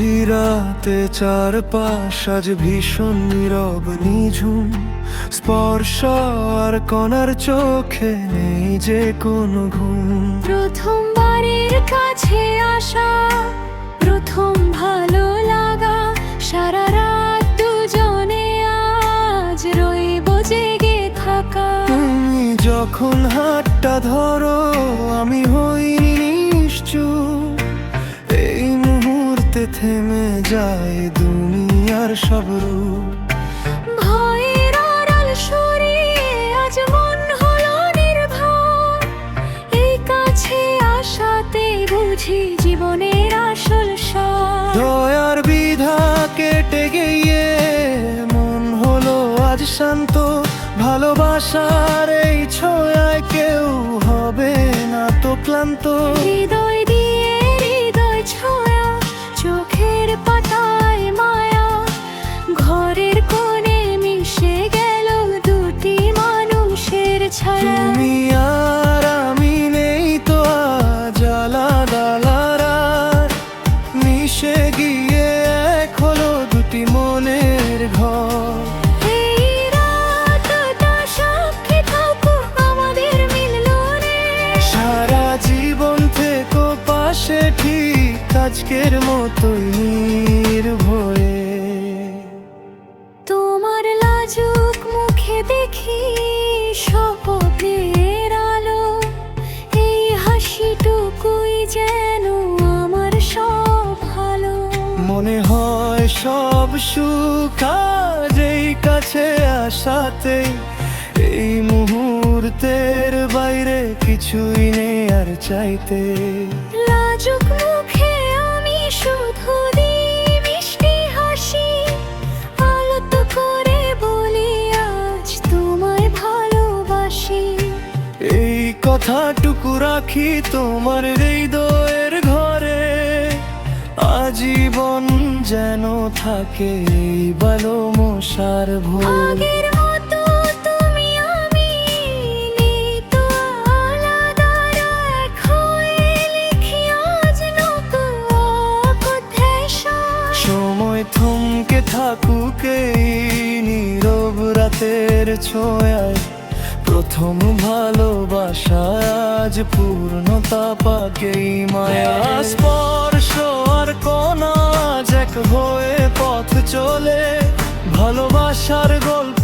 গভীর রাতে চারপাশ আজ ভীষণ নীরব নিঝুম, স্পর্শ আর কণার চোখে নেই যে কোনো ঘুম। প্রথমবারের কাছে আসা, প্রথম ভালো লাগা, সারা রাত দুজনে আজ রইব জেগে থাকা। তুমি যখন হাতটা ধরো আমি হই নিশ্চুপ, এই মুহূর্তে থেমে যায় দুনিয়ার সব রূপ। ভয়ের আড়াল সরিয়ে আজ মন হলো নির্ভয়, এই কাছে আসাতে বুঝি জীবনের আসল সার। দয়ার বিধা কেটে গিয়ে মন হলো আজ শান্ত, ভালোবাসার এই ছোঁয়ায় কেউ হবে না তো ক্লান্ত। হৃদয় দিয়ে হৃদয় ছোঁয়া, চোখের পাতায় মায়া, ঘরের কোণে মিশে গেল দুটি মানুষের ছায়া। তুমি আর আমি নেই তো আজ আলাদা আলাদার, মিশে গিয়ে এক হলো দুটি মনের ঘর। এই রাতটা সাক্ষী থাকুক আমাদের মিলনে, সারা জীবন থেকো পাশে ঠিক আজকের মতোই নির্ভয়ে। তোমার লাজুক মুখে দেখি স্বপ্নের আলো, এই হাসিটুকুই যেন আমার সব ভালো। মনে হয় সব সুখ আজ এই কাছে আসাতে, এই মুহূর্তের বাইরে কিছুই নেই আর চাইতে। লাজুক মুখে আমি শুধু দিই মিষ্টি হাসি, আলতো করে বলি আজ তোমায় ভালোবাসি। এই কথাটুকু রাখি তোমার হৃদয়ের ঘরে, আজীবন যেন থাকে এই ভালোবাসার ভোর। আগের মতো তুমি আমি নেই তো আলাদা, এক হয়ে লিখি আজ নতুন অধ্যায়। সময় থমকে থাকুক এই নীরব রাতের ছোঁয়ায়, প্রথম ভালোবাসা আজ পূর্ণতা পাকেই মায়া। স্পর্শ আর কোন আজ এক হয়ে পথ চলে, ভালোবাসার গল্প